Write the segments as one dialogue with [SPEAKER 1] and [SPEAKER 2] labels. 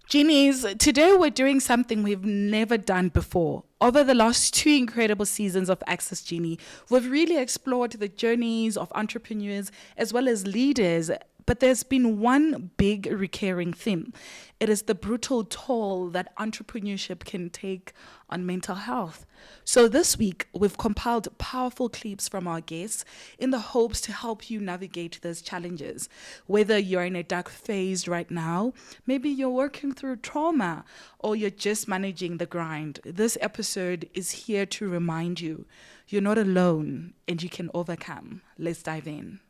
[SPEAKER 1] Genies, today we're doing something we've never done before. Over the last two incredible seasons of Access Genie, we've really explored the journeys of entrepreneurs as well as leaders. But there's been one big recurring theme. It is the brutal toll that entrepreneurship can take on mental health. So this week, we've compiled powerful clips from our guests in the hopes to help you navigate those challenges. Whether you're in a dark phase right now, maybe you're working through trauma, or you're just managing the grind, this episode is here to remind you you're not alone and you can overcome. Let's dive in.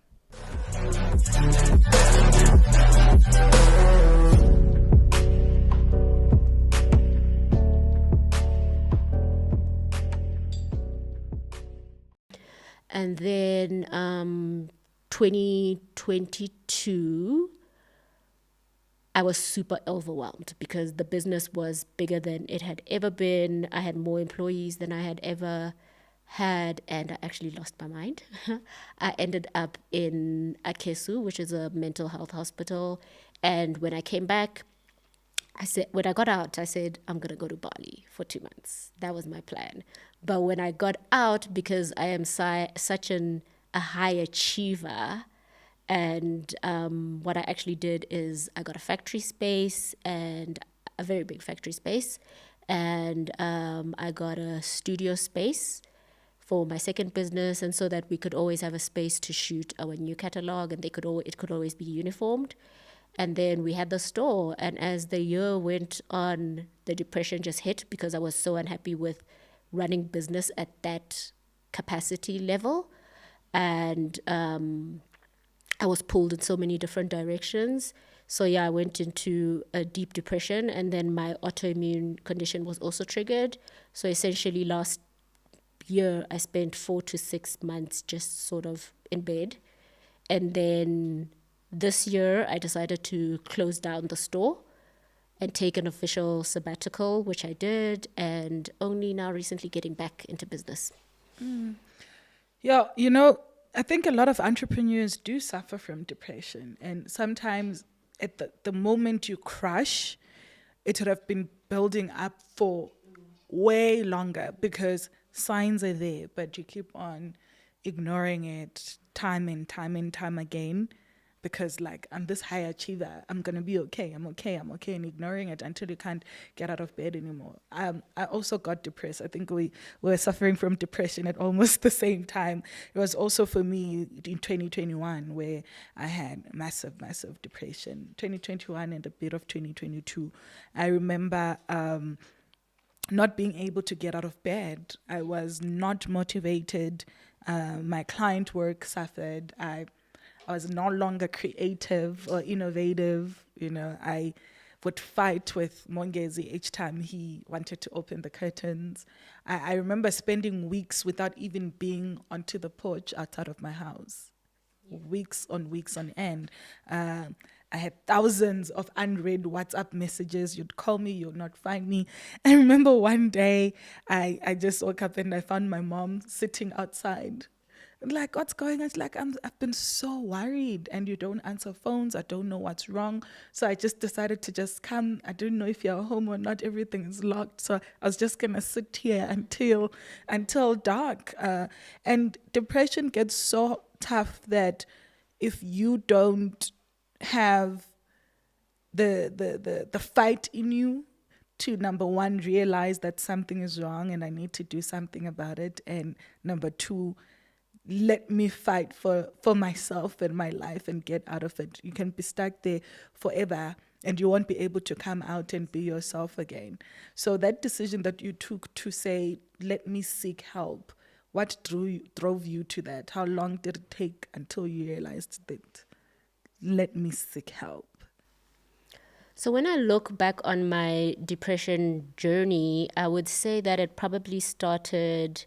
[SPEAKER 2] And then 2022, I was super overwhelmed because the business was bigger than it had ever been. I had more employees than I had ever had, and I actually lost my mind. I ended up in Akesu, which is a mental health hospital. And when I came back, when I got out, I said, I'm going to go to Bali for 2 months. That was my plan. But when I got out, because I am such a high achiever, and what I actually did is I got a factory space, and a very big factory space, and I got a studio space for my second business, and so that we could always have a space to shoot our new catalog, and it could always be uniformed. And then we had the store, and as the year went on, the depression just hit because I was so unhappy with running business at that capacity level, and I was pulled in so many different directions. So yeah, I went into a deep depression, and then my autoimmune condition was also triggered. So essentially last year, I spent 4 to 6 months just sort of in bed. And then this year, I decided to close down the store and take an official sabbatical, which I did, and only now recently getting back into business.
[SPEAKER 1] Yeah, I think a lot of entrepreneurs do suffer from depression. And sometimes at the moment you crash, it would have been building up for way longer because signs are there, but you keep on ignoring it time and time again because I'm this high achiever, I'm going to be okay, I'm okay, and ignoring it until you can't get out of bed anymore. I also got depressed. I think we were suffering from depression at almost the same time. It was also for me in 2021 where I had massive depression. 2021 and a bit of 2022. I remember not being able to get out of bed. I was not motivated. My client work suffered. I was no longer creative or innovative. I would fight with Mongezi each time he wanted to open the curtains. I remember spending weeks without even being onto the porch outside of my house. Weeks on end. I had thousands of unread WhatsApp messages. You'd call me, you'd not find me. I remember one day I just woke up and I found my mom sitting outside. What's going on? It's I've been so worried, and you don't answer phones. I don't know what's wrong. So I just decided to just come. I don't know if you're home or not. Everything is locked. So I was just going to sit here until dark. And depression gets so tough that if you don't have the fight in you to, number one, realize that something is wrong and I need to do something about it, and number two, let me fight for myself and my life and get out of it. You can be stuck there forever and you won't be able to come out and be yourself again. So that decision that you took to say, let me seek help, what drove you to that? How long did it take until you realized that, let me seek help?
[SPEAKER 2] So when I look back on my depression journey, I would say that it probably started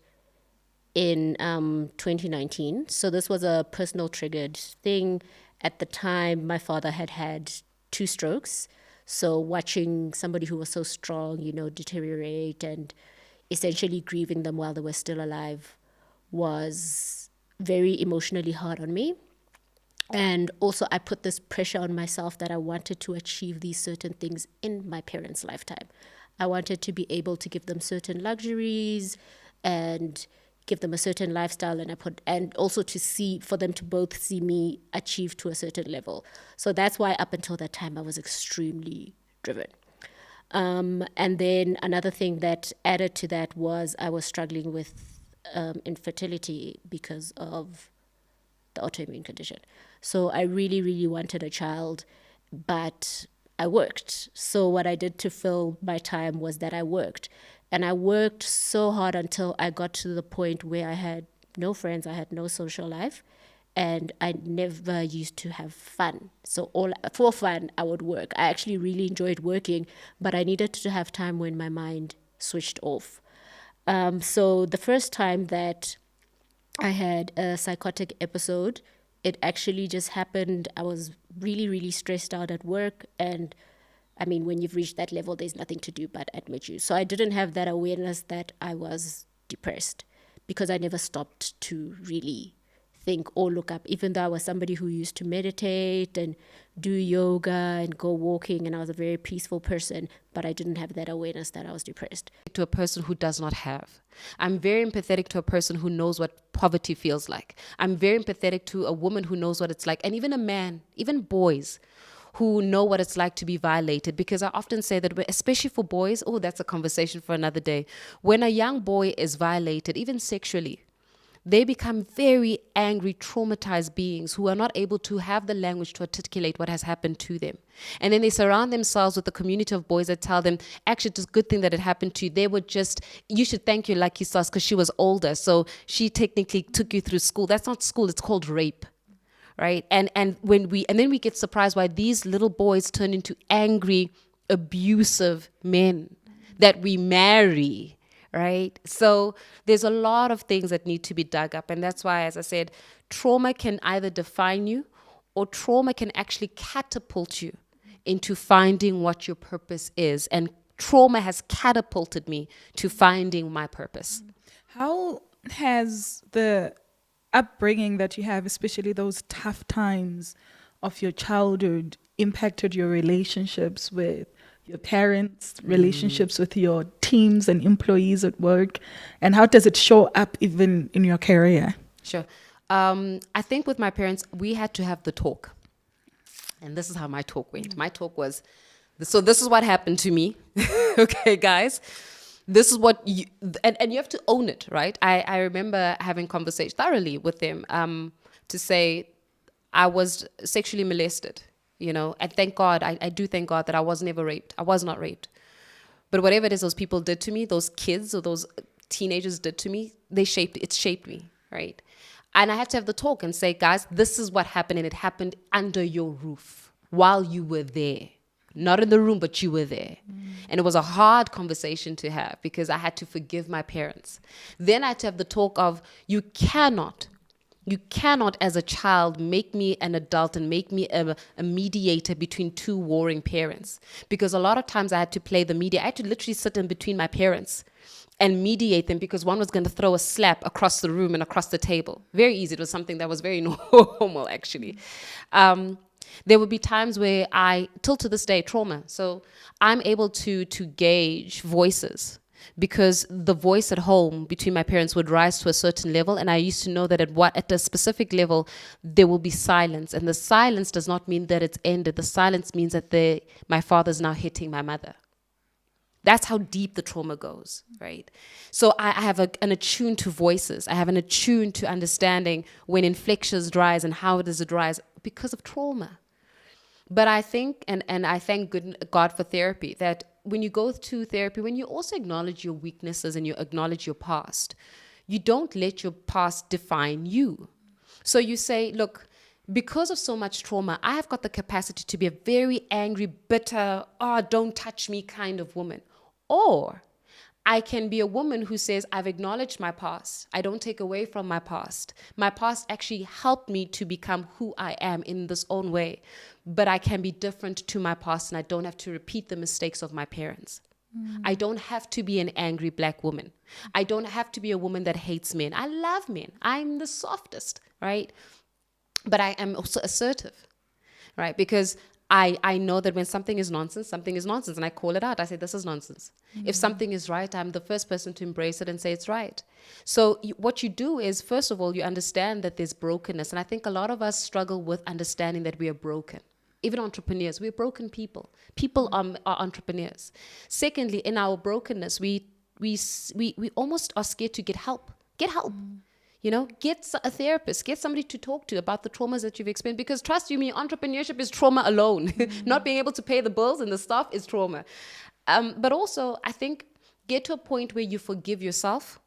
[SPEAKER 2] in 2019. So this was a personal triggered thing. At the time, my father had 2 strokes. So watching somebody who was so strong, deteriorate and essentially grieving them while they were still alive was very emotionally hard on me. And also, I put this pressure on myself that I wanted to achieve these certain things in my parents' lifetime. I wanted to be able to give them certain luxuries and give them a certain lifestyle, and also to see, for them to both see me achieve to a certain level. So that's why up until that time I was extremely driven. And then another thing that added to that was I was struggling with infertility because of the autoimmune condition. So I really, really wanted a child, but I worked. So what I did to fill my time was that I worked. And I worked so hard until I got to the point where I had no friends, I had no social life, and I never used to have fun. So for fun, I would work. I actually really enjoyed working, but I needed to have time when my mind switched off. So the first time that I had a psychotic episode, it actually just happened. I was really, really stressed out at work. And I mean, when you've reached that level, there's nothing to do but admit you. So I didn't have that awareness that I was depressed because I never stopped to really think or look up, even though I was somebody who used to meditate and do yoga and go walking, and I was a very peaceful person, but I didn't have that awareness that I was depressed.
[SPEAKER 3] To a person who does not have. I'm very empathetic to a person who knows what poverty feels like. I'm very empathetic to a woman who knows what it's like, and even a man, even boys who know what it's like to be violated. Because I often say that, especially for boys, that's a conversation for another day. When a young boy is violated, even sexually, they become very angry, traumatized beings who are not able to have the language to articulate what has happened to them. And then they surround themselves with a community of boys that tell them, actually, it's a good thing that it happened to you. They were just, you should thank your lucky stars because she was older. So she technically took you through school. That's not school. It's called rape. Right. And then we get surprised why these little boys turn into angry, abusive men that we marry. Right. So there's a lot of things that need to be dug up. And that's why, as I said, trauma can either define you or trauma can actually catapult you into finding what your purpose is. And trauma has catapulted me to finding my purpose.
[SPEAKER 1] How has the upbringing that you have, especially those tough times of your childhood, impacted your relationships with your parents, relationships with your teams and employees at work, and how does it show up even in your career?
[SPEAKER 3] Sure. I think with my parents, we had to have the talk. And this is how my talk went. My talk was, so this is what happened to me. Okay, guys. This is what you, and you have to own it, right? I remember having conversations thoroughly with them to say I was sexually molested, and thank God, I do thank God that I was never raped. I was not raped. But whatever it is those people did to me, those kids or those teenagers did to me, it shaped me, right? And I had to have the talk and say, guys, this is what happened, and it happened under your roof while you were there. Not in the room, but you were there. And it was a hard conversation to have because I had to forgive my parents. Then I had to have the talk of, you cannot as a child make me an adult and make me a mediator between two warring parents. Because a lot of times I had to play the mediator. I had to literally sit in between my parents and mediate them because one was going to throw a slap across the room and across the table. Very easy. It was something that was very normal, actually. There would be times where till to this day, trauma. So I'm able to gauge voices because the voice at home between my parents would rise to a certain level. And I used to know that at a specific level, there will be silence. And the silence does not mean that it's ended. The silence means that my father's now hitting my mother. That's how deep the trauma goes, right? So I have an attune to voices. I have an attune to understanding when inflections rise and how does it rise because of trauma. But I think, and I thank God for therapy, that when you go to therapy, when you also acknowledge your weaknesses and you acknowledge your past, you don't let your past define you. So you say, look, because of so much trauma, I have got the capacity to be a very angry, bitter, don't touch me kind of woman. Or I can be a woman who says, I've acknowledged my past. I don't take away from my past. My past actually helped me to become who I am in this own way. But I can be different to my past and I don't have to repeat the mistakes of my parents. I don't have to be an angry black woman. I don't have to be a woman that hates men. I love men. I'm the softest, right? But I am also assertive, right? Because I know that when something is nonsense, and I call it out. I say, this is nonsense. If something is right, I'm the first person to embrace it and say it's right. So what you do is, first of all, you understand that there's brokenness. And I think a lot of us struggle with understanding that we are broken. Even entrepreneurs, we're broken people. People are entrepreneurs. Secondly, in our brokenness, we almost are scared to get help. Get help. Get a therapist, get somebody to talk to about the traumas that you've experienced. Because trust you me, entrepreneurship is trauma alone. Not being able to pay the bills and the stuff is trauma. But also, I think, get to a point where you forgive yourself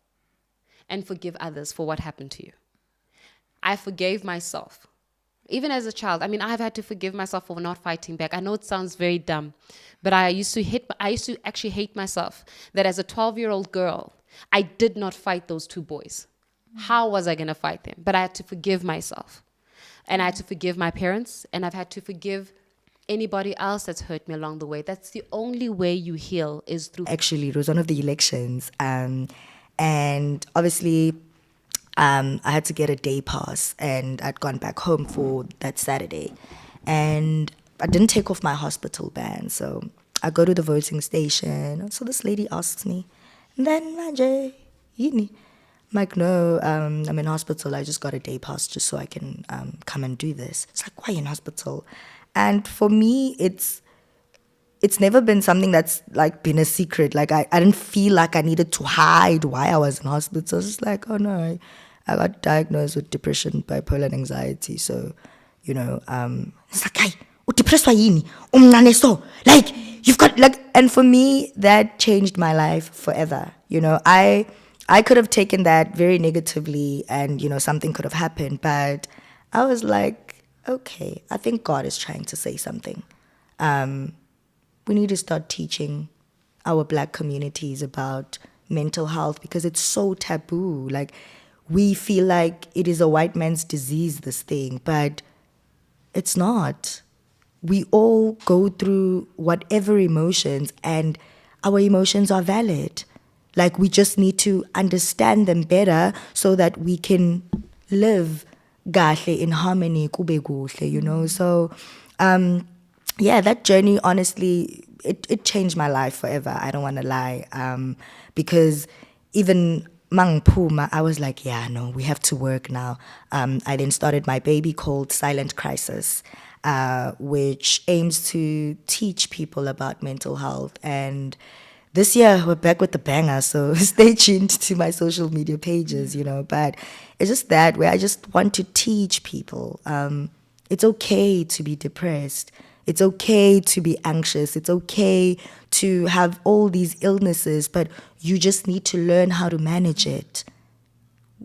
[SPEAKER 3] and forgive others for what happened to you. I forgave myself. Even as a child, I've had to forgive myself for not fighting back. I know it sounds very dumb, but I used to actually hate myself that as a 12-year-old girl, I did not fight those two boys. How was I going to fight them? But I had to forgive myself. And I had to forgive my parents. And I've had to forgive anybody else that's hurt me along the way. That's the only way you heal, is through...
[SPEAKER 4] Actually, it was one of the elections. And obviously, I had to get a day pass. And I'd gone back home for that Saturday. And I didn't take off my hospital ban. So I go to the voting station. So this lady asks me, then Manje, yini? I'm like, no, I'm in hospital. I just got a day pass just so I can come and do this. It's like, why in hospital? And for me, it's never been something that's like been a secret. Like I didn't feel like I needed to hide why I was in hospital. It's just like, oh no, I got diagnosed with depression, bipolar, and anxiety. So, it's like, hey, depressed so like you've got like, and for me that changed my life forever. I could have taken that very negatively and, something could have happened. But I was like, okay, I think God is trying to say something. We need to start teaching our Black communities about mental health because it's so taboo. Like, we feel like it is a white man's disease, this thing, but it's not. We all go through whatever emotions, and our emotions are valid. Like, we just need to understand them better so that we can live gahle in harmony, kube kuhle, So, that journey, honestly, it changed my life forever. I don't want to lie. Because even Mang Puma, I was like, yeah, no, we have to work now. I then started my baby called Silent Crisis, which aims to teach people about mental health. And this year, we're back with the banger, so stay tuned to my social media pages, But it's just that way. I just want to teach people. It's okay to be depressed. It's okay to be anxious. It's okay to have all these illnesses, but you just need to learn how to manage it.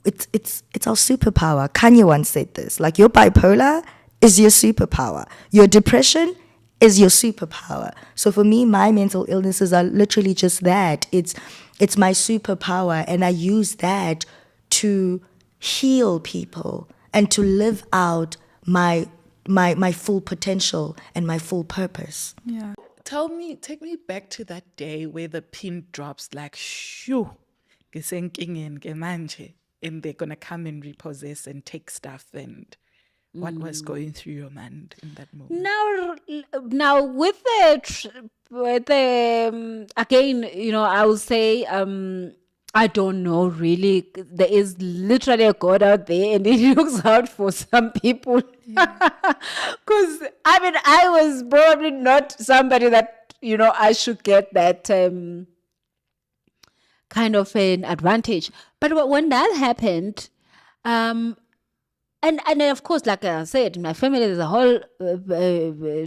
[SPEAKER 4] It's our superpower. Kanye once said this, like, your bipolar is your superpower. Your depression is your superpower. So for me, my mental illnesses are literally just that. It's my superpower, and I use that to heal people and to live out my full potential and my full purpose.
[SPEAKER 1] Yeah. Take me back to that day where the pin drops like, shoo, ngisenkingeni ke manje, and they're going to come and repossess and take stuff. And what was going through your mind in that moment?
[SPEAKER 2] Now with the again, I will say, I don't know really. There is literally a God out there, and He looks out for some people. Because I was probably not somebody that I should get that kind of an advantage. But when that happened, and of course, like I said, in my family there's a whole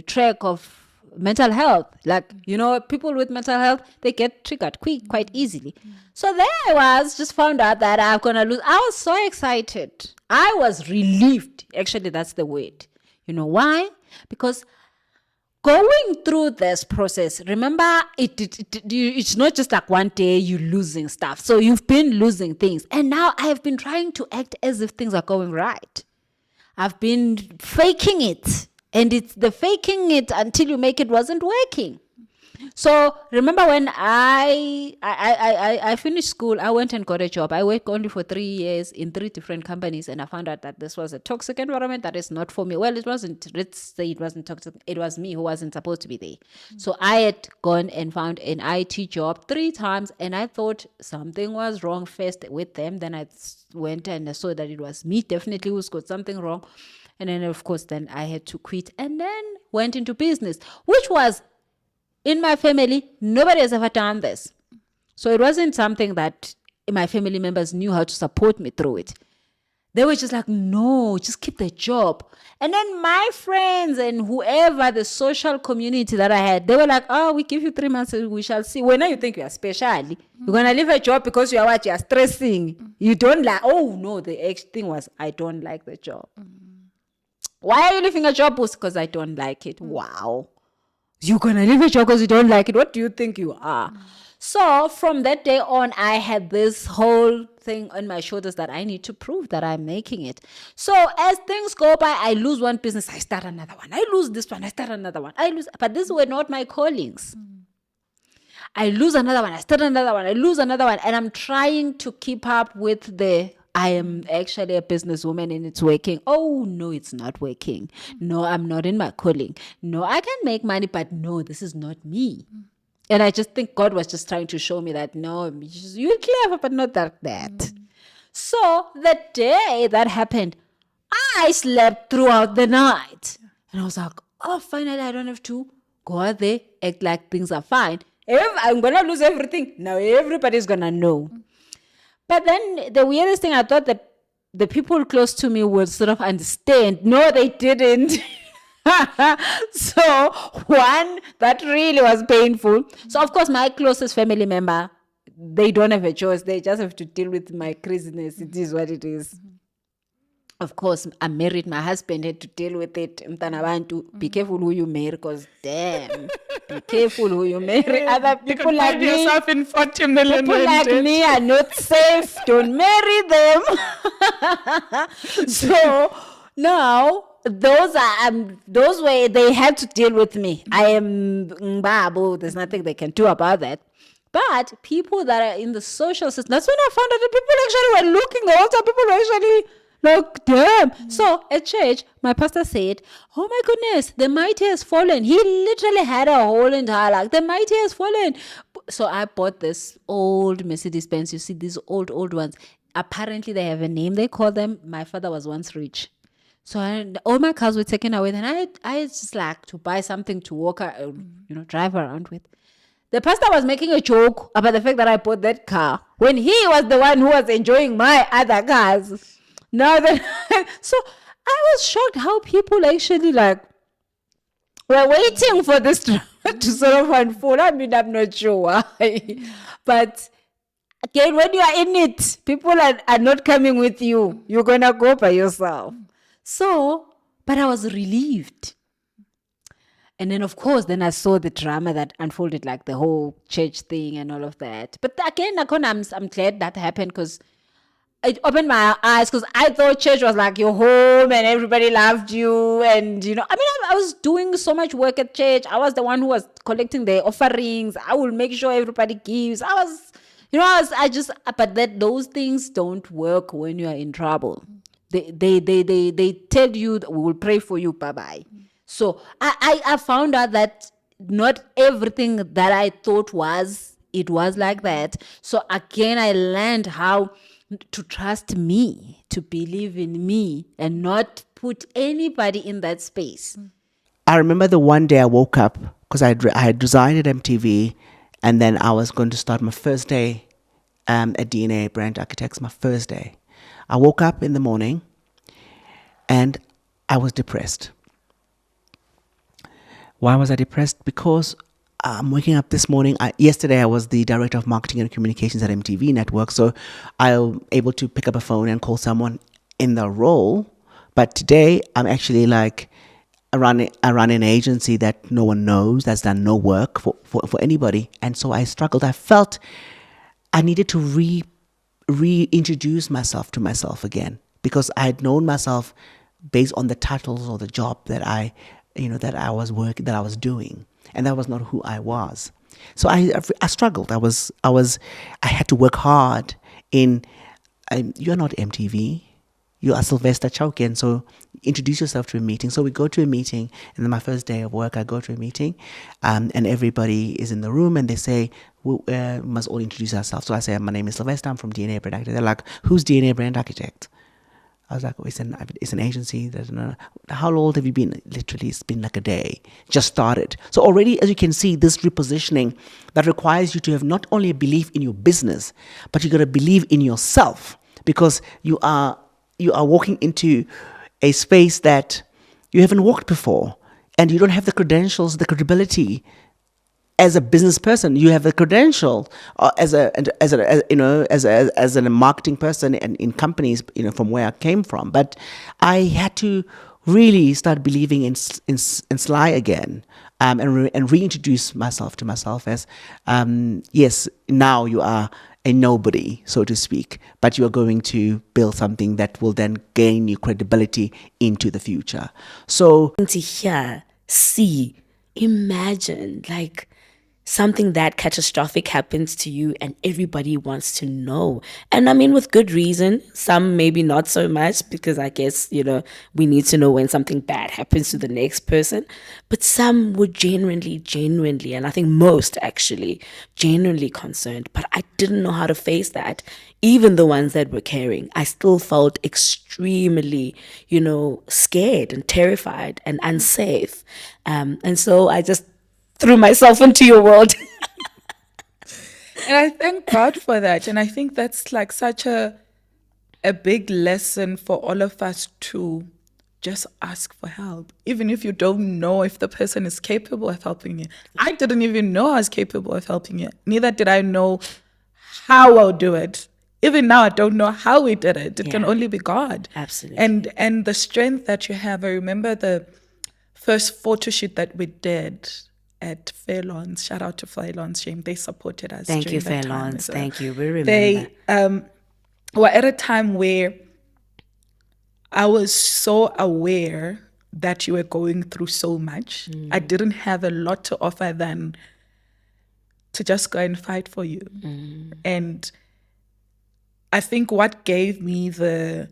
[SPEAKER 2] track of mental health. Like, people with mental health, they get triggered quite easily. So there I was, just found out that I'm going to lose. I was so excited. I was relieved. Actually, that's the word. You know why? Because going through this process, remember, it's not just like one day you're losing stuff. So you've been losing things. And now I have been trying to act as if things are going right. I've been faking it. And it's the faking it until you make it wasn't working. So remember when I finished school, I went and got a job. I worked only for 3 years in 3 different companies, and I found out that this was a toxic environment that is not for me. Well, it wasn't. Let's say it wasn't toxic. It was me who wasn't supposed to be there. So I had gone and found an IT job 3 times, and I thought something was wrong first with them. Then I went and I saw that it was me definitely who's got something wrong. And then, of course, then I had to quit and then went into business, which was in my family, nobody has ever done this. So it wasn't something that my family members knew how to support me through it. They were just like, no, just keep the job. And then my friends and whoever, the social community that I had, they were like, oh, we give you 3 months, we shall see. When you think you are special, you're going to leave a job because you are what? You are stressing. You don't like, oh, no, the thing was, I don't like the job. Why are you leaving a job? Because I don't like it. Wow. You're going to leave a job because you don't like it. What do you think you are? So from that day on, I had this whole thing on my shoulders that I need to prove that I'm making it. So as things go by, I lose one business, I start another one. I lose this one, I start another one. But these were not my callings. I lose another one, I start another one, I lose another one. And I'm trying to keep up with I am actually a businesswoman and it's working. Oh, no, it's not working. No, I'm not in my calling. No, I can make money, but no, this is not me. And I just think God was just trying to show me that, no, you're clever, but not that. So the day that happened, I slept throughout the night. And I was like, oh, finally, I don't have to go out there, act like things are fine. I'm going to lose everything. Now everybody's going to know. But then the weirdest thing, I thought that the people close to me would sort of understand. No, they didn't. So one, that really was painful. So of course, my closest family member, they don't have a choice. They just have to deal with my craziness. It is what it is. Of course, I'm married. My husband had to deal with it. Be careful who you marry, because damn, be careful who you marry. Other people like me,
[SPEAKER 1] yourself in 40 million
[SPEAKER 2] people like me are not safe. Don't marry them. So now those way they had to deal with me. I am babu. There's nothing they can do about that. But people that are in the social system, that's when I found out that people actually were looking the whole time. People were actually like, damn. So at church, my pastor said, oh my goodness, the mighty has fallen. He literally had a whole entire, like, the mighty has fallen. So I bought this old Mercedes Benz. You see, these old ones. Apparently, they have a name. They call them, my father was once rich. So all my cars were taken away. And I just like to buy something to walk, drive around with. The pastor was making a joke about the fact that I bought that car when he was the one who was enjoying my other cars. Now that so I was shocked how people actually were waiting for this to sort of unfold. I mean, I'm not sure why. But again, when you are in it, people are not coming with you. You're going to go by yourself. So, but I was relieved. And then, of course, then I saw the drama that unfolded, like the whole church thing and all of that. But again, I'm glad that happened, because it opened my eyes, because I thought church was like your home and everybody loved you. And, I was doing so much work at church. I was the one who was collecting the offerings. I will make sure everybody gives. But those things don't work when you are in trouble. They tell you that we will pray for you, bye-bye. So I found out that not everything that I thought it was like that. So again, I learned how to trust me, to believe in me, and not put anybody in that space.
[SPEAKER 5] I remember the one day I woke up, because I had resigned at MTV, and then I was going to start my first day at DNA Brand Architects, my first day. I woke up in the morning and I was depressed. Why was I depressed? Because I'm waking up this morning. Yesterday, I was the director of marketing and communications at MTV Network. So I'm able to pick up a phone and call someone in the role. But today, I'm actually I run an agency that no one knows, that's done no work for anybody. And so I struggled. I felt I needed to reintroduce myself to myself again, because I had known myself based on the titles or the job that I was doing. and that was not who I was. So I struggled. I had to work hard in. You're not MTV. You are Sylvester Chauken, so introduce yourself to a meeting. So we go to a meeting, and then my first day of work, I go to a meeting, and everybody is in the room, and they say, we must all introduce ourselves. So I say, my name is Sylvester, I'm from DNA Brand Architect. They're like, who's DNA Brand Architect? I was like, oh, it's an agency. How old have you been? Literally, it's been like a day. Just started. So already, as you can see, this repositioning that requires you to have not only a belief in your business, but you got to believe in yourself, because you are walking into a space that you haven't walked before, and you don't have the credentials, the credibility. As a business person, you have the credential as a marketing person and in companies, from where I came from. But I had to really start believing in Sly again, and reintroduce myself to myself as, yes, now you are a nobody, so to speak, but you are going to build something that will then gain you credibility into the future. So
[SPEAKER 2] To hear, see, imagine, like, something that catastrophic happens to you and everybody wants to know. And I mean, with good reason, some maybe not so much, because I guess, we need to know when something bad happens to the next person. But some were genuinely, and I think most actually, genuinely concerned. But I didn't know how to face that. Even the ones that were caring, I still felt extremely, scared and terrified and unsafe. And so I just threw myself into your world.
[SPEAKER 1] And I thank God for that. And I think that's like such a big lesson for all of us to just ask for help. Even if you don't know if the person is capable of helping you. I didn't even know I was capable of helping you. Neither did I know how I'll do it. Even now, I don't know how we did it. It can only be God.
[SPEAKER 2] Absolutely.
[SPEAKER 1] And the strength that you have. I remember the first photo shoot that we did at Fairlawns. Shout out to Fairlawns, Shame. They supported us.
[SPEAKER 2] Thank you,
[SPEAKER 1] during that time.
[SPEAKER 2] Fairlawns. Thank you. We remember.
[SPEAKER 1] They were at a time where I was so aware that you were going through so much. I didn't have a lot to offer than to just go and fight for you. And I think what gave me the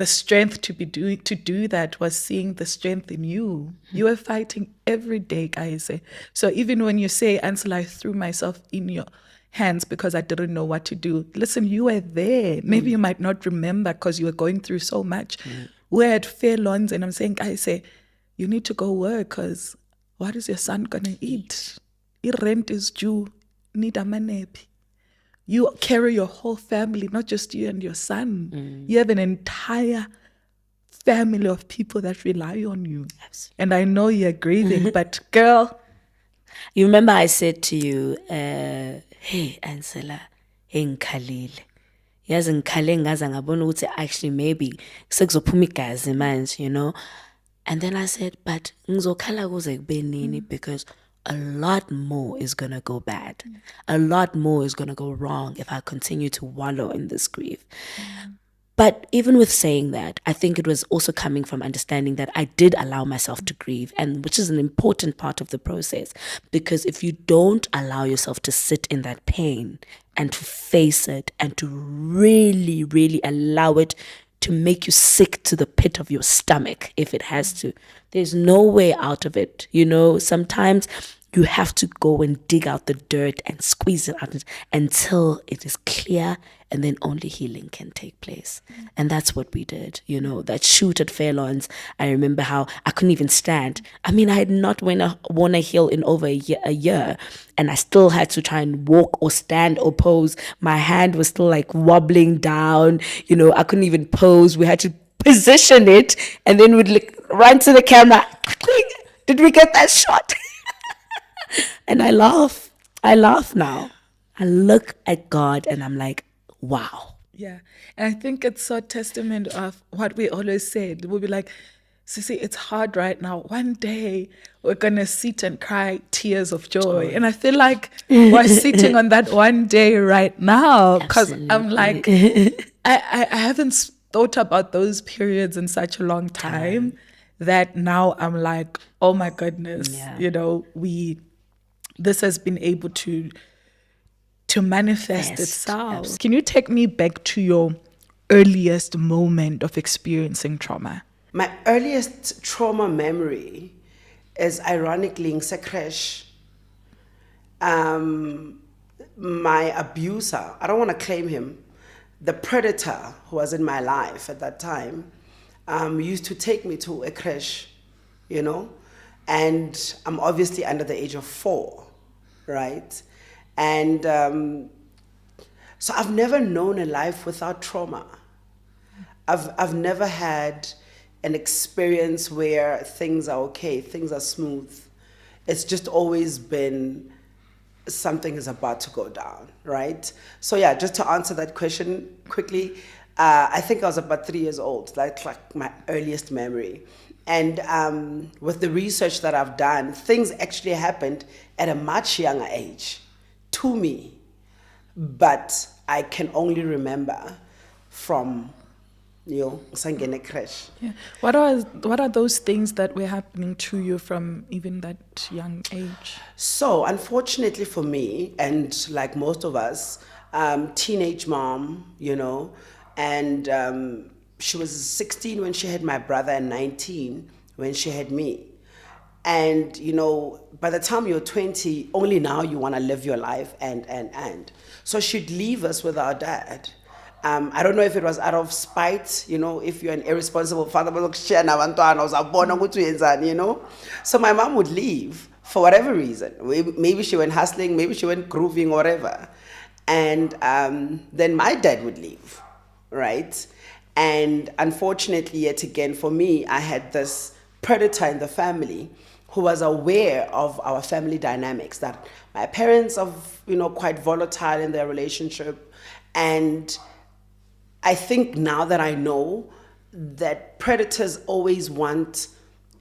[SPEAKER 1] strength to do that was seeing the strength in you. You were fighting every day, guys. So even when you say, Ansel, I threw myself in your hands because I didn't know what to do. Listen, you were there. Maybe you might not remember because you were going through so much. We're at Fairlawns and I'm saying, guys, you need to go work because what is your son going to eat? Your rent is due. Need a manepi. You carry your whole family, not just you and your son. You have an entire family of people that rely on you.
[SPEAKER 2] Absolutely.
[SPEAKER 1] And I know you're grieving, but girl.
[SPEAKER 2] You remember I said to you, hey, Ansela, ngikhalile. Yazi ngikhale ngaze ngabona ukuthi actually maybe sekuzophuma igazi manje, And then I said, but ngizokhala kuze kube nini, because a lot more is going to go bad. A lot more is going to go wrong if I continue to wallow in this grief. But even with saying that, I think it was also coming from understanding that I did allow myself to grieve, and which is an important part of the process. Because if you don't allow yourself to sit in that pain and to face it and to really, really allow it to make you sick to the pit of your stomach, if it has to, there's no way out of it. Sometimes you have to go and dig out the dirt and squeeze it out until it is clear, and then only healing can take place. And that's what we did. That shoot at Fairlawns, I remember how I couldn't even stand. I mean, I had not worn a heel in over a year, and I still had to try and walk or stand or pose. My hand was still like wobbling down. I couldn't even pose. We had to position it, and then we'd run to the camera. Did we get that shot? And I laugh now. I look at God and I'm like, wow.
[SPEAKER 1] Yeah. And I think it's so testament of what we always said. We'll be like, Sissy, it's hard right now. One day we're going to sit and cry tears of joy. And I feel like we're sitting on that one day right now, because I'm like, I haven't thought about those periods in such a long time. that now I'm like, oh my goodness,
[SPEAKER 2] Yeah.
[SPEAKER 1] you know, this has been able to manifest
[SPEAKER 2] Best.
[SPEAKER 1] itself. Can you take me back to your earliest moment of experiencing trauma?
[SPEAKER 6] My earliest trauma memory is ironically in crash. My abuser, I don't want to claim him, the predator who was in my life at that time, used to take me to a crash, you know, and I'm obviously under the age of 4, right? And so I've never known a life without trauma. I've never had an experience where things are okay, things are smooth. It's just always been something is about to go down, right? So yeah, just to answer that question quickly, I think I was about 3 years old, like my earliest memory. And with the research that I've done, things actually happened at a much younger age to me, but I can only remember from Sangene crash.
[SPEAKER 1] Yeah. What are those things that were happening to you from even that young age?
[SPEAKER 6] So unfortunately for me, and like most of us, teenage mom, and she was 16 when she had my brother and 19 when she had me. And, by the time you're 20, only now you want to live your life and. So she'd leave us with our dad. I don't know if it was out of spite, if you're an irresponsible father, So my mom would leave for whatever reason. Maybe she went hustling, maybe she went grooving, whatever. And then my dad would leave, right? And unfortunately, yet again, for me, I had this predator in the family who was aware of our family dynamics, that my parents are, quite volatile in their relationship. And I think now that I know that predators always want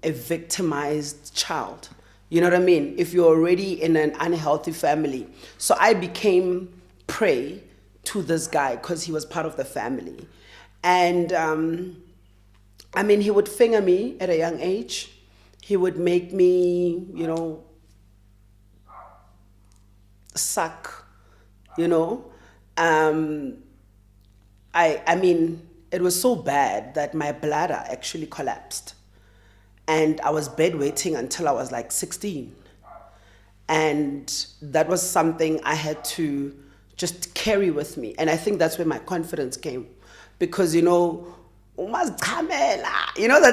[SPEAKER 6] a victimized child. You know what I mean? If you're already in an unhealthy family. So I became prey to this guy because he was part of the family. And he would finger me at a young age. He would make me, suck, it was so bad that my bladder actually collapsed. And I was bedwetting until I was like 16. And that was something I had to just carry with me. And I think that's where my confidence came. Because, that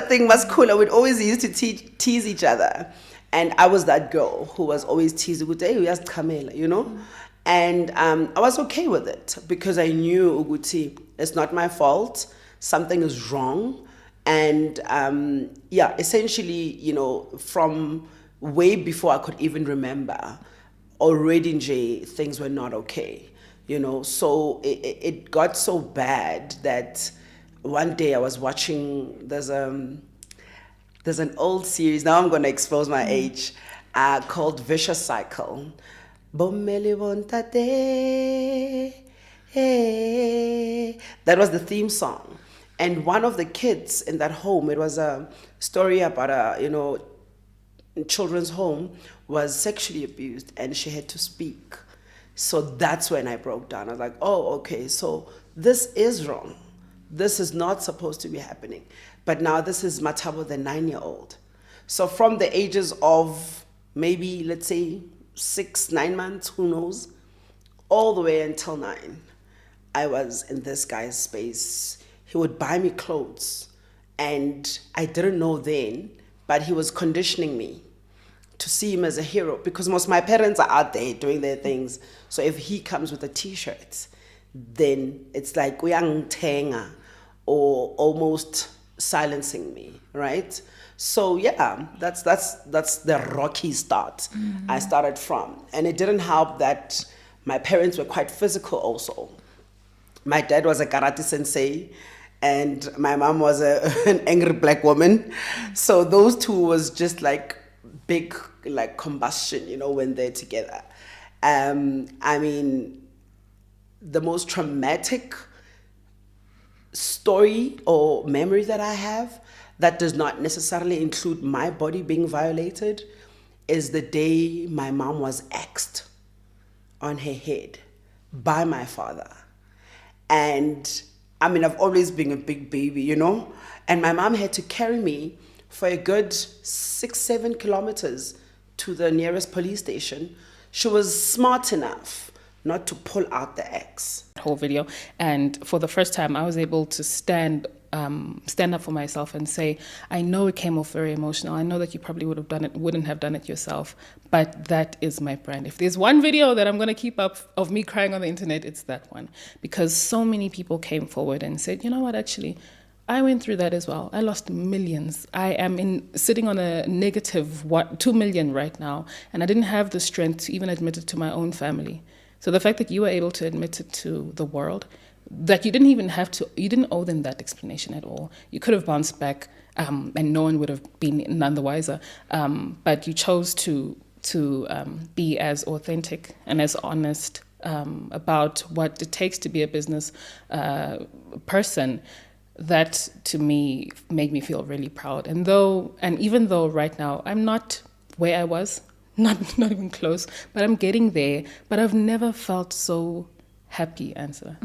[SPEAKER 6] thing was cool. We'd always used to tease each other. And I was that girl who was always teasing, hey, we just Kamela, And I was okay with it because I knew, Uguti, it's not my fault. Something is wrong. And essentially, from way before I could even remember, already in J, things were not okay. So it got so bad that one day I was watching, there's an old series, now I'm going to expose my age, called Vicious Cycle. That was the theme song. And one of the kids in that home, it was a story about a children's home, was sexually abused and she had to speak. So that's when I broke down. I was like, oh, okay, so this is wrong. This is not supposed to be happening. But now this is Matabo, the 9-year-old. So from the ages of maybe, let's say, 6, 9 months, who knows, all the way until 9, I was in this guy's space. He would buy me clothes, and I didn't know then, but he was conditioning me to see him as a hero, because most of my parents are out there doing their things. So if he comes with a t-shirt, then it's like uyangithenga, or almost silencing me, right? So yeah, that's the rocky start I started from. And it didn't help that my parents were quite physical also. My dad was a karate sensei and my mom was an angry black woman. So those two was just like big like combustion, when they're together. The most traumatic story or memory that I have, that does not necessarily include my body being violated, is the day my mom was axed on her head by my father. And I mean, I've always been a big baby, you know? And my mom had to carry me for a good 6-7 kilometers to the nearest police station. She was smart enough not to pull out the axe.
[SPEAKER 7] Whole video, and for the first time, I was able to stand up for myself and say, I know it came off very emotional. I know that you probably wouldn't have done it yourself, but that is my brand. If there's one video that I'm going to keep up of me crying on the internet, it's that one, because so many people came forward and said, you know what, actually, I went through that as well. I lost millions. I am sitting on a negative 2 million right now, and I didn't have the strength to even admit it to my own family. So the fact that you were able to admit it to the world, that you didn't owe them that explanation at all. You could have bounced back, and no one would have been none the wiser. But you chose to be as authentic and as honest about what it takes to be a business person. That to me made me feel really proud. And even though right now I'm not where I was, not even close, but I'm getting there. But I've never felt so happy, Answer.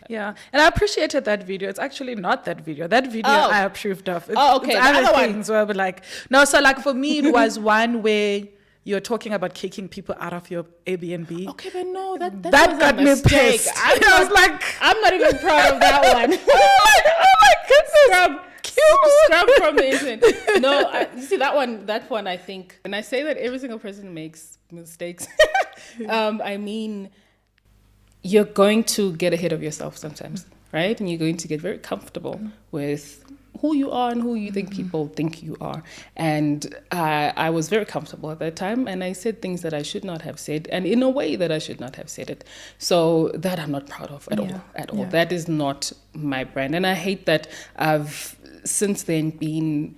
[SPEAKER 1] Yeah, and I appreciated that video. It's actually not that video. That video I approved of. It's,
[SPEAKER 7] okay,
[SPEAKER 1] it's other things where I'll be like, no. So like for me, it was one where you're talking about kicking people out of your Airbnb.
[SPEAKER 7] Okay, but no, that
[SPEAKER 1] got me pissed. I was like,
[SPEAKER 7] I'm not even proud of that one.
[SPEAKER 1] oh my goodness.
[SPEAKER 7] Scrub from the internet. No, you see that one. I think, and I say that every single person makes mistakes. I mean, you're going to get ahead of yourself sometimes, right? And you're going to get very comfortable with who you are and who you think people think you are. And I was very comfortable at that time, and I said things that I should not have said, and in a way that I should not have said it. So that I'm not proud of at all.
[SPEAKER 1] Yeah.
[SPEAKER 7] That is not my brand. And I hate that I've since then been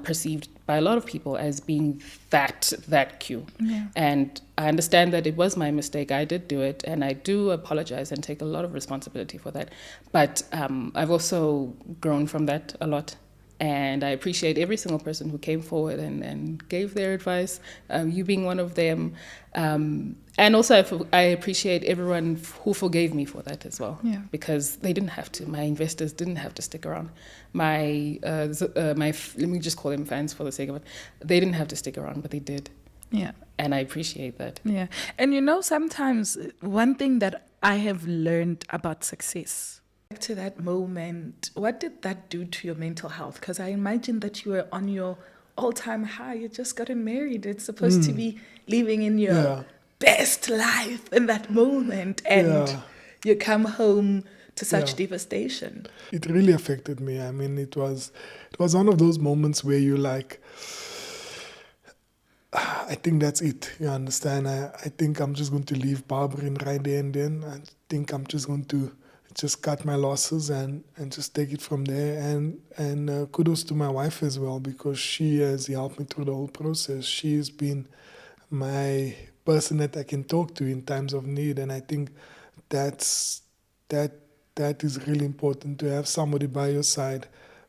[SPEAKER 7] perceived by a lot of people as being that Q.
[SPEAKER 1] Yeah.
[SPEAKER 7] And I understand that it was my mistake. I did do it, and I do apologize and take a lot of responsibility for that. But I've also grown from that a lot. And I appreciate every single person who came forward and gave their advice, you being one of them. And also I appreciate everyone who forgave me for that as well.
[SPEAKER 1] Yeah.
[SPEAKER 7] Because they didn't have to. My investors didn't have to stick around. My let me just call them fans for the sake of it. They didn't have to stick around, but they did.
[SPEAKER 1] Yeah.
[SPEAKER 7] And I appreciate that.
[SPEAKER 1] Yeah. And you know, sometimes one thing that I have learned about success, back to that moment, what did that do to your mental health? Because I imagine that you were on your all-time high. You just gotten married. It's supposed to be living in your best life in that moment. And you come home to such devastation.
[SPEAKER 8] It really affected me. I mean, it was one of those moments where you like, I think that's it. You understand? I think I'm just going to leave barbering right there and then. I think I'm just going to just cut my losses and just take it from there. And kudos to my wife as well, because she has helped me through the whole process. She's been my person that I can talk to in times of need. And I think that is really important, to have somebody by your side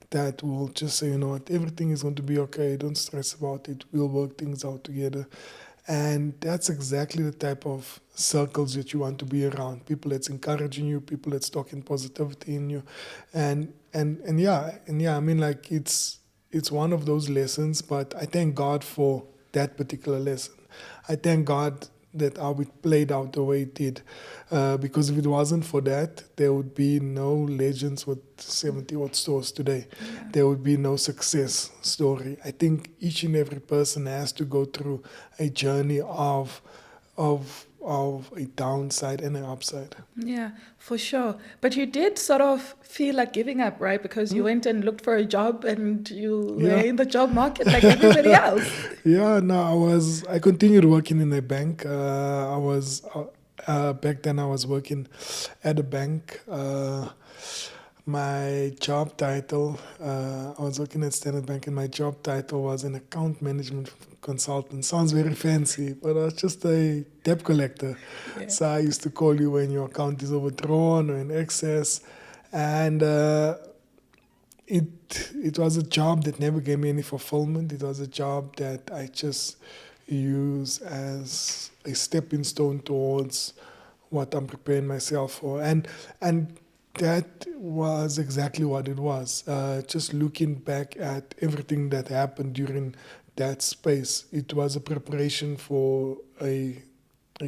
[SPEAKER 8] that will just say, you know what, everything is going to be okay. Don't stress about it. We'll work things out together. And that's exactly the type of circles that you want to be around. People that's encouraging you, people that's talking positivity in you. And yeah, I mean, like, it's one of those lessons, but I thank God for that particular lesson. I thank God that how it played out the way it did. Because if it wasn't for that, there would be no Legends with 70-odd stores today. Yeah. There would be no success story. I think each and every person has to go through a journey of a downside and an upside.
[SPEAKER 1] Yeah, for sure. But you did sort of feel like giving up, right? Because you went and looked for a job and you were in the job market like everybody else.
[SPEAKER 8] Yeah, no, I continued working in a bank. Back then I was working at a bank. My job title, I was working at Standard Bank, and my job title was an account management consultant. Sounds very fancy, but I was just a debt collector. Yeah. So I used to call you when your account is overdrawn or in excess. And it was a job that never gave me any fulfillment. It was a job that I just use as a stepping stone towards what I'm preparing myself for, and that was exactly what it was. Just looking back at everything that happened during that space, it was a preparation for a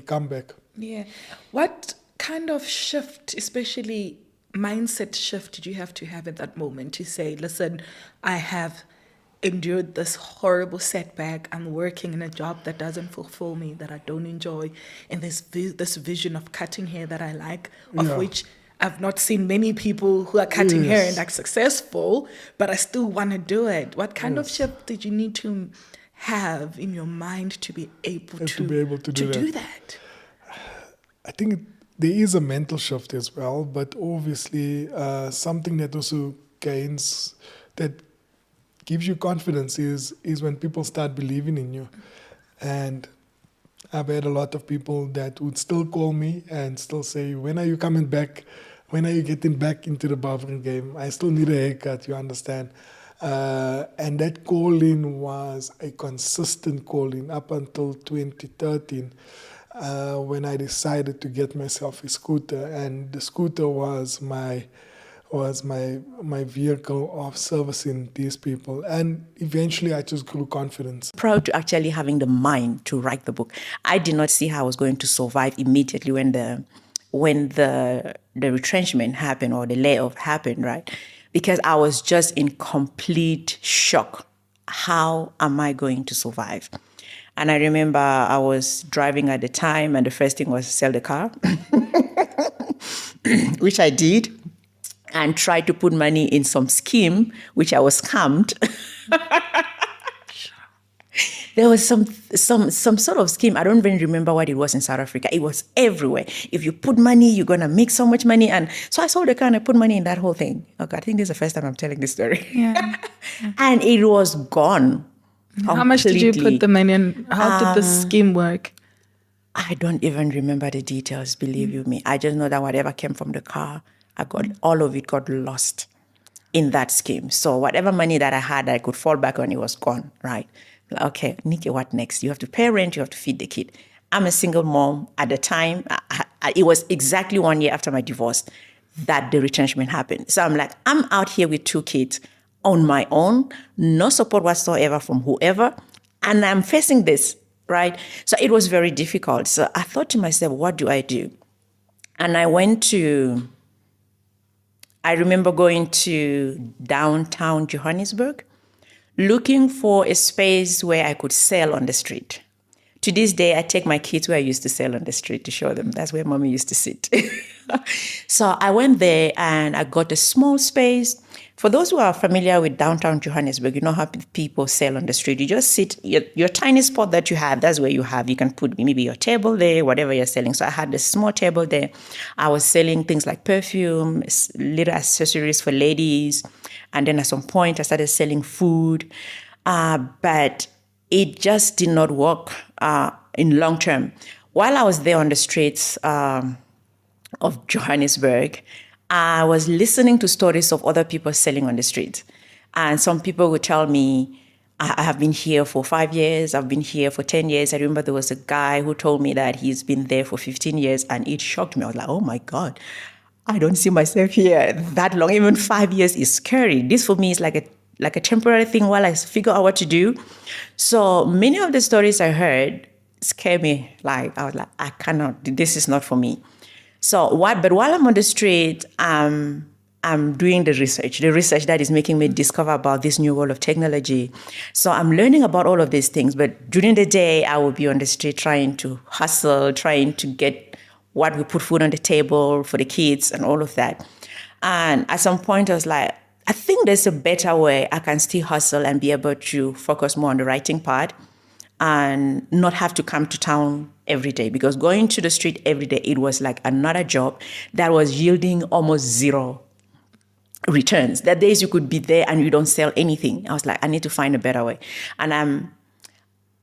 [SPEAKER 8] comeback.
[SPEAKER 1] Yeah. What kind of shift, especially mindset shift, did you have to have at that moment to say, listen, I have endured this horrible setback. I'm working in a job that doesn't fulfill me, that I don't enjoy, and this vision of cutting hair that I like, of
[SPEAKER 8] Yeah.
[SPEAKER 1] which I've not seen many people who are cutting hair and
[SPEAKER 8] Yes.
[SPEAKER 1] are successful, but I still want to do it. What kind of shift did you need to have in your mind to be able
[SPEAKER 8] And
[SPEAKER 1] to,
[SPEAKER 8] to be able to do
[SPEAKER 1] that?
[SPEAKER 8] I think there is a mental shift as well, but obviously something that also that gives you confidence is when people start believing in you. And I've had a lot of people that would still call me and still say, when are you coming back? When are you getting back into the barbering game? I still need a haircut, you understand? And that calling was a consistent calling up until 2013. When I decided to get myself a scooter, and the scooter was my vehicle of servicing these people, and eventually I just grew confidence.
[SPEAKER 9] Proud to actually having the mind to write the book. I did not see how I was going to survive immediately when the retrenchment happened or the layoff happened, right? Because I was just in complete shock. How am I going to survive? And I remember I was driving at the time, and the first thing was sell the car, which I did, and tried to put money in some scheme, which I was scammed. There was some sort of scheme. I don't even remember what it was in South Africa. It was everywhere. If you put money, you're going to make so much money. And so I sold the car and I put money in that whole thing. Okay, I think this is the first time I'm telling this story.
[SPEAKER 1] Yeah.
[SPEAKER 9] And it was gone.
[SPEAKER 1] How much did you put the money in? How did the scheme work?
[SPEAKER 9] I don't even remember the details, believe you me. I just know that whatever came from the car, all of it got lost in that scheme. So whatever money that I had, I could fall back on, it was gone, right? Okay, Nikki, what next? You have to pay rent, you have to feed the kid. I'm a single mom. At the time, it was exactly 1 year after my divorce that the retrenchment happened. So I'm like, I'm out here with 2 kids on my own, no support whatsoever from whoever, and I'm facing this, right? So it was very difficult. So I thought to myself, what do I do? And I remember going to downtown Johannesburg, looking for a space where I could sell on the street. To this day, I take my kids where I used to sell on the street to show them. That's where mommy used to sit. So I went there and I got a small space. For those who are familiar with downtown Johannesburg, you know how people sell on the street. You just sit, your tiny spot that you have, that's where you can put maybe your table there, whatever you're selling. So I had a small table there. I was selling things like perfume, little accessories for ladies. And then at some point, I started selling food. But it just did not work in long term. While I was there on the streets of Johannesburg, I was listening to stories of other people selling on the street. And some people would tell me, I have been here for 5 years, I've been here for 10 years. I remember there was a guy who told me that he's been there for 15 years, and it shocked me. I was like, oh my God, I don't see myself here that long. Even 5 years is scary. This for me is like a temporary thing while I figure out what to do. So many of the stories I heard scared me. Like, I was like, I cannot, this is not for me. But while I'm on the street, I'm doing the research that is making me discover about this new world of technology. So I'm learning about all of these things. But during the day, I will be on the street trying to hustle, trying to get what we put food on the table for the kids and all of that. And at some point, I was like, I think there's a better way I can still hustle and be able to focus more on the writing part and not have to come to town every day, because going to the street every day, it was like another job that was yielding almost zero returns. There are days you could be there and you don't sell anything. I was like, I need to find a better way. And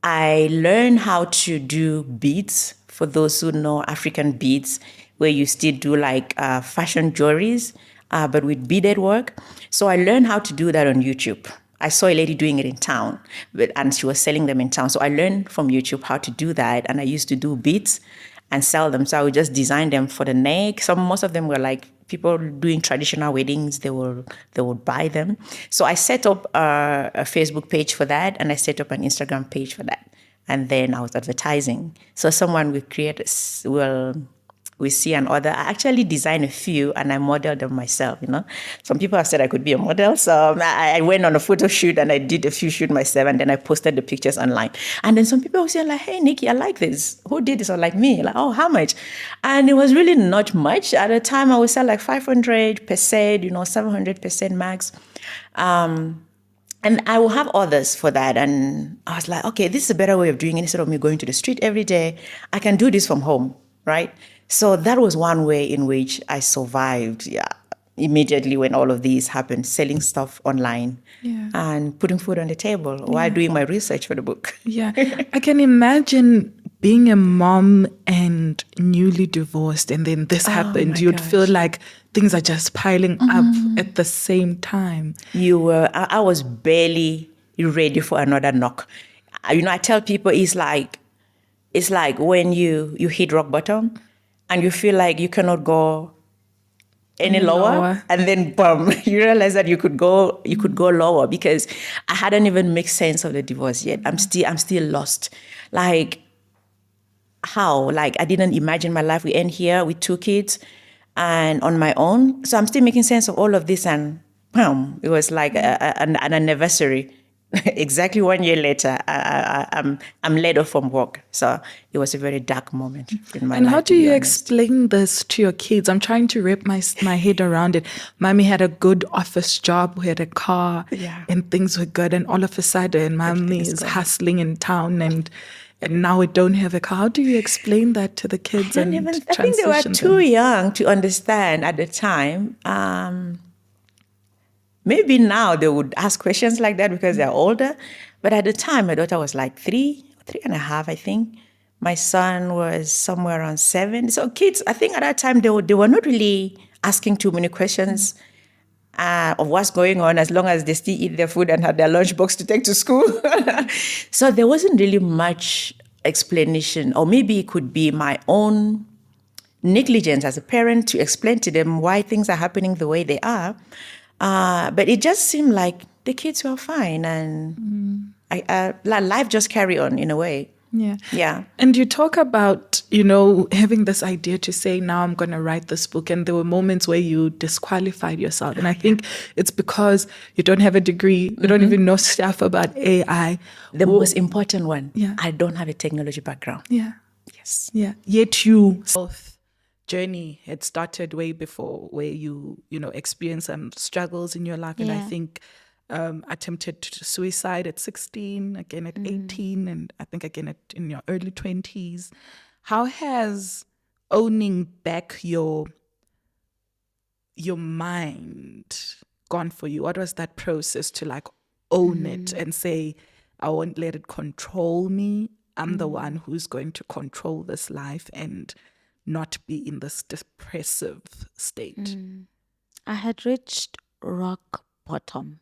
[SPEAKER 9] I learned how to do beads. For those who know African beads, where you still do like fashion jewelries, but with beaded work. So I learned how to do that on YouTube. I saw a lady doing it in town, and she was selling them in town. So I learned from YouTube how to do that, and I used to do beads and sell them. So I would just design them for the neck. Most of them were like people doing traditional weddings. They would buy them. So I set up a Facebook page for that, and I set up an Instagram page for that. And then I was advertising. So someone we see an order. I actually designed a few and I modeled them myself, Some people have said I could be a model. So I went on a photo shoot and I did a few shoots myself, and then I posted the pictures online. And then some people were saying like, hey, Nikki, I like this. Who did this? Or like me, like, oh, how much? And it was really not much. At the time I would sell like 500 per set, 700% max. And I will have others for that. And I was like, okay, this is a better way of doing it. Instead of me going to the street every day, I can do this from home, right? So that was one way in which I survived, immediately when all of these happened, selling stuff online and putting food on the table while doing my research for the book.
[SPEAKER 1] Yeah, I can imagine being a mom and newly divorced, and then this happened. You'd feel like things are just piling up at the same time.
[SPEAKER 9] I was barely ready for another knock. I tell people it's like when you hit rock bottom and you feel like you cannot go any lower, and then boom, you realize that you could go lower, because I hadn't even made sense of the divorce yet. I'm still lost. Like, how? Like, I didn't imagine my life would end here with 2 kids and on my own. So I'm still making sense of all of this, and boom, it was like an anniversary. Exactly 1 year later, I'm laid off from work. So it was a very dark moment in my life.
[SPEAKER 1] And how do you explain this to your kids? I'm trying to wrap my head around it. Mommy had a good office job, we had a car, and things were good. And all of a sudden, mommy is hustling in town, and now we don't have a car. How do you explain that to the kids?
[SPEAKER 9] I think they were too young to understand at the time. Maybe now they would ask questions like that because they're older. But at the time, my daughter was like 3.5, I think. My son was somewhere around 7. So kids, I think at that time, they were not really asking too many questions of what's going on, as long as they still eat their food and have their lunchbox to take to school. So there wasn't really much explanation. Or maybe it could be my own negligence as a parent to explain to them why things are happening the way they are. But it just seemed like the kids were fine, and life just carried on in a way. Yeah.
[SPEAKER 1] And you talk about, having this idea to say, now I'm going to write this book. And there were moments where you disqualified yourself. And I think it's because you don't have a degree. You don't even know stuff about AI.
[SPEAKER 9] The most important one. Yeah. I don't have a technology background.
[SPEAKER 1] Yeah.
[SPEAKER 9] Yes.
[SPEAKER 1] Yeah. Yet you journey had started way before, where you experienced some struggles in your life. And I think attempted suicide at 16, again at 18, and I think again in your early 20s. How has owning back your mind gone for you? What was that process to own it and say, I won't let it control me. I'm the one who's going to control this life and not be in this depressive state?
[SPEAKER 2] I had reached rock bottom.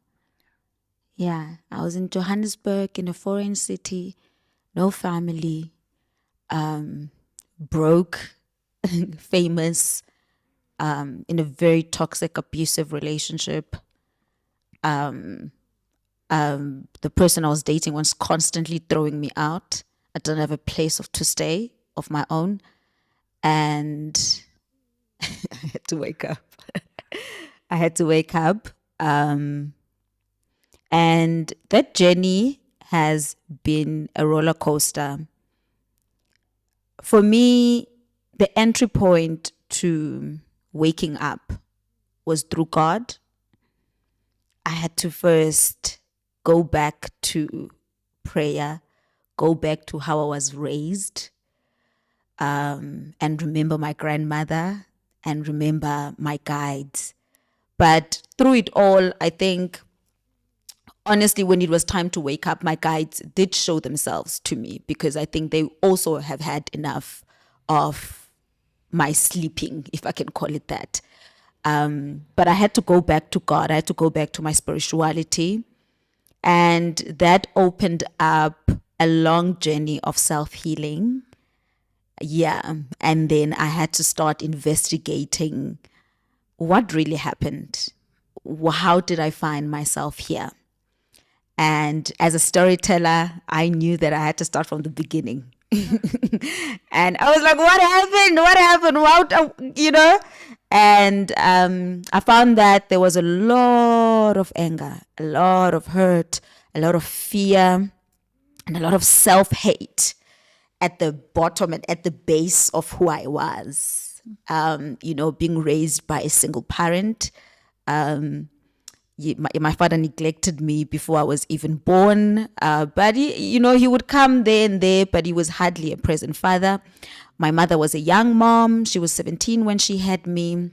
[SPEAKER 2] Yeah, I was in Johannesburg, in a foreign city, no family, broke, famous, in a very toxic, abusive relationship. The person I was dating was constantly throwing me out. I didn't have a place to stay of my own. And I had to wake up. And that journey has been a roller coaster. For me, the entry point to waking up was through God. I had to first go back to prayer, go back to how I was raised, and remember my grandmother and remember my guides. But through it all, I think, honestly, when it was time to wake up, my guides did show themselves to me, because I think they also have had enough of my sleeping, if I can call it that. But I had to go back to God. I had to go back to my spirituality. And that opened up a long journey of self-healing. Yeah. And then I had to start investigating what really happened. How did I find myself here? And as a storyteller, I knew that I had to start from the beginning. And I was like, what happened? What happened? And I found that there was a lot of anger, a lot of hurt, a lot of fear, and a lot of self-hate at the bottom and at the base of who I was. Being raised by a single parent. My father neglected me before I was even born. But he would come there and there, but he was hardly a present father. My mother was a young mom. She was 17 when she had me.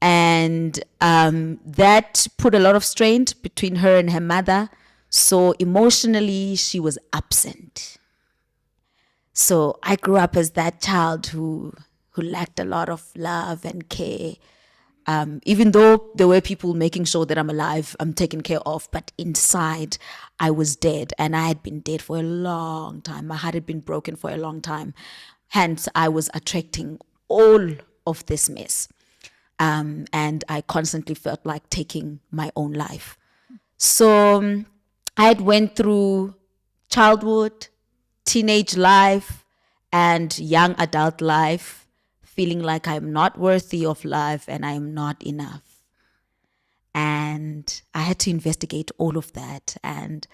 [SPEAKER 2] And that put a lot of strain between her and her mother. So emotionally, she was absent. So I grew up as that child who lacked a lot of love and care. Even though there were people making sure that I'm alive, I'm taken care of, but inside I was dead, and I had been dead for a long time. My heart had been broken for a long time. Hence, I was attracting all of this mess. And I constantly felt like taking my own life. So I had went through childhood, teenage life, and young adult life, feeling like I'm not worthy of life and I'm not enough. And I had to investigate all of that. And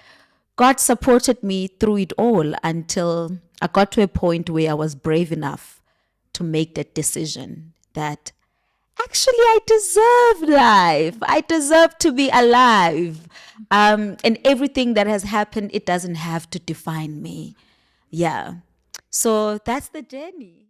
[SPEAKER 2] God supported me through it all until I got to a point where I was brave enough to make that decision that actually I deserve life. I deserve to be alive. And everything that has happened, it doesn't have to define me. Yeah. So that's the journey.